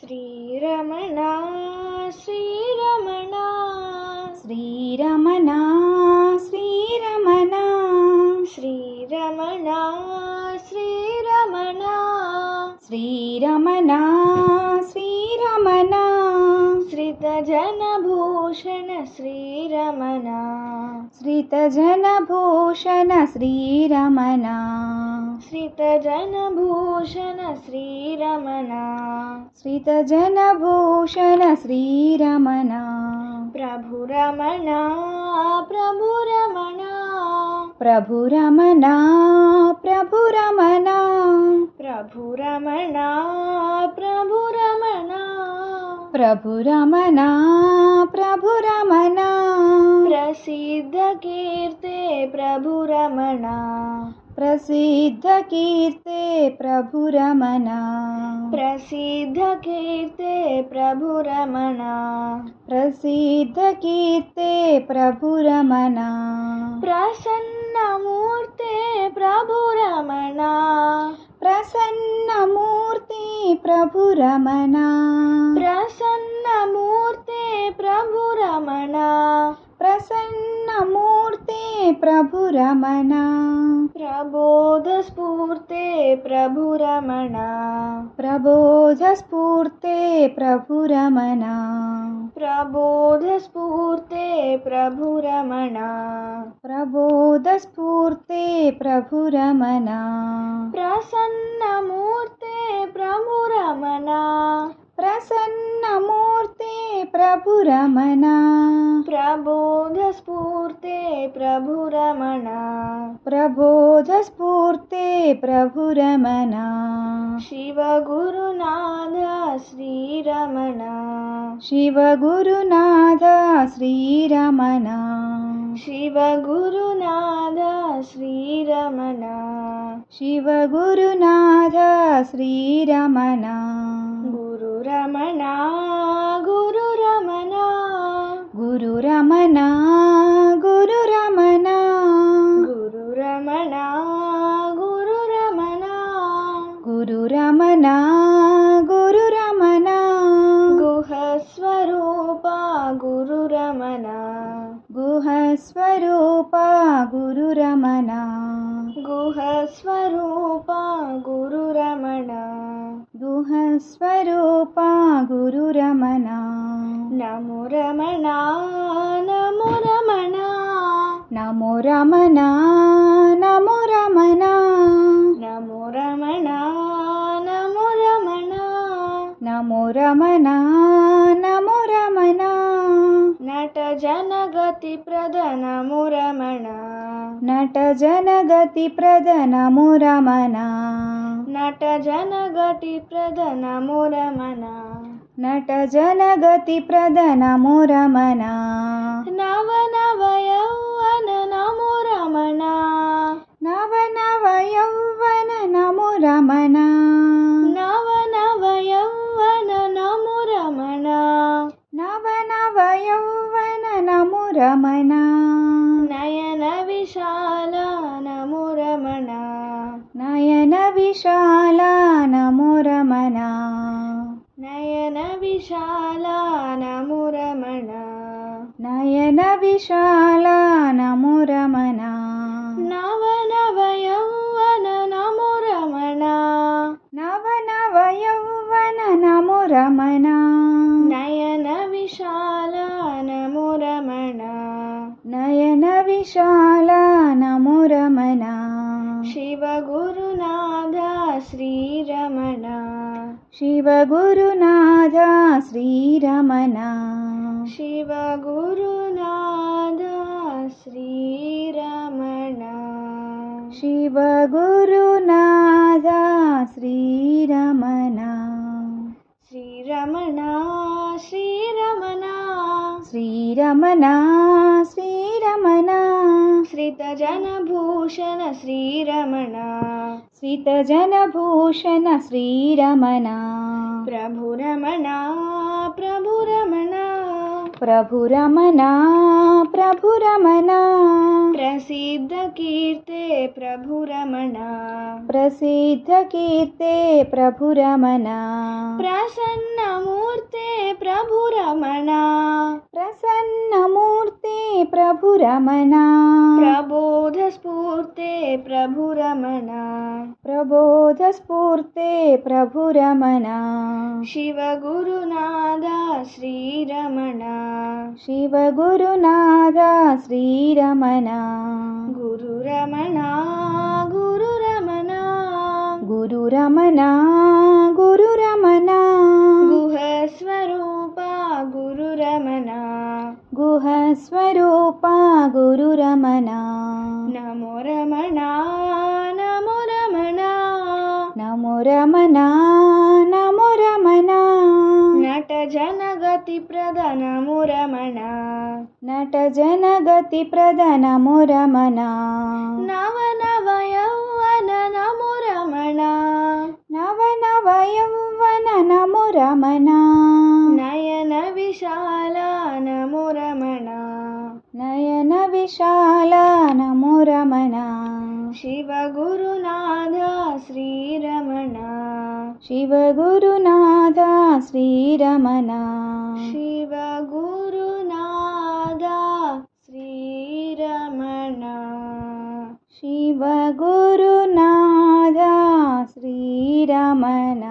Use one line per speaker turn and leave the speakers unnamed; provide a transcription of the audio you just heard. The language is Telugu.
శ్రీరమణ శ్రీరమణ
శ్రీరమణ శ్రీరమణ
శ్రీరమణ శ్రీరమణ
శ్రీరమణ శ్రీరమణ
శ్రితజనభూషణ శ్రీరమణ
శ్రితజనభూషణ శ్రీరమణ
శ్రితజనభూషణ శ్రీరమణ
శ్రితజనభూషణ శ్రీరమణ
ప్రభురమణ ప్రభురమణ
ప్రభురమణ ప్రభురమణ
ప్రభురమణ ప్రభురమణ
ప్రభురమణ ప్రభురమణ
ప్రసిద్ధ కీర్తే ప్రభురమణ
ప్రసిద్ధ కీర్తే ప్రభురమణ
ప్రసిద్ధ కీర్తే ప్రభురమణ
ప్రసిద్ధ కీర్తే ప్రభురమణ
ప్రసన్నమూర్తే ప్రభురమణ
ప్రసన్నమూర్తి ప్రభురమణ
ప్రసన్నమూర్తే ప్రభురమణ
ప్రసన్నమూర్తి ప్రభురమణ
ప్రబోధస్ఫూర్తే ప్రభురమణ
ప్రబోధస్ఫూర్తే ప్రభురమణ
ప్రబోధస్ఫూర్తే ప్రభురమణ
ప్రబోధస్ఫూర్తే ప్రభురమణ
ప్రసన్నమూర్తే ప్రభురమణ
ప్రసన్నమూర్తి ప్రభురమణ
ప్రబోధస్ఫూర్తే ప్రభురమణ
ప్రబోధస్ఫూర్తే ప్రభురమణ
శివ గురునాథ శ్రీరమణ
శివ గురునాథ శ్రీరమణ
శివ గురునాథ శ్రీరమణ
శివ గురునాథ శ్రీరమణ
గురురమణ గురురమణ
గురురమణ గురురమణ
గురురమణ గురురమణ
గురురమణ గురురమణ
గుహస్వరూప గురురమణ
గుహస్వరూప గురురమణ
గుహస్వరూప గురురమణ
గుహస్వరూప గురురమణ
నమో రమణ నమో రమణ
నమో రమణ నమో రమణ
నమో రమణ నమో రమణ
నమో రమణ నమో రమణ
నట జనగతి ప్రద నమో రమణ
నట జనగతి ప్రద నమో రమణ
నట జనగతి ప్రద నమో రమణ
నట జనగతి ప్రద నమో రమణ
నవ నవ యౌవన నమో రమణ
నవ నవ యౌవన నమో రమణ
నవ నవ యౌవన నమో రమణ
నవ నవ యౌవన నమో రమణ
నయన విశాల నమో రమణ
నయన విశాల నమో రమణ
నయన విశాల నమో రమణ
నయన విశాల నమో రమణ
నవ నవ యౌవన నమో రమణ
నవ నవ యౌవన నమో రమణ
నయన విశాల నమో రమణ
నయన విశాల నమో రమణ
శివ గురునాథ శ్రీరమణ
శివ గురునాథ శ్రీరమణ
శివ గురునాథ శ్రీరమణ
శివ గురునాథ శ్రీరమణ
శ్రీరమణ శ్రీరమణ
శ్రీరమణ శ్రీరమణ
శ్రితజనభూషణ శ్రీరమణ
శ్రితజనభూషణ శ్రీరమణ
ప్రభురమణ ప్రభురమణ
ప్రభురమణ ప్రభురమణ
ప్రసిద్ధ కీర్తే ప్రభురమణ
ప్రసిద్ధ కీర్తే ప్రభురమణ
ప్రసన్నమూర్తే ప్రభురమణ
ప్రసన్నమూర్తే ప్రభురమణ
ప్రబోధ స్ఫూర్తే ప్రభురమణ
ప్రబోధ స్ఫూర్తే ప్రభురమణ
శివ గురునాథ శ్రీరమణ
శివ గురునాథ శ్రీరమణ
గురురమణ గురురమణ
గురురమణ గురురమణ
గుహ స్వరూప గురురమణ
గుహ స్వరూప గురురమణ
నమో రమణ నమో రమణ
నమో రమణ నమో రమణ
నట జనగతి ప్రద నమో రమణ
నట జనగతి ప్రద నమో రమణ
నవ నవ యౌవన నమో రమణ
నవ నవ యౌవన నమో రమణ
నయన విశాల నమో రమణ
నయన విశాల నమో రమణ
శివ గురునాథ శ్రీరమణ
శివ గురునాథ శ్రీరమణ
శివ గురునాథ శ్రీరమణ
శివ గురునాథ శ్రీరమణ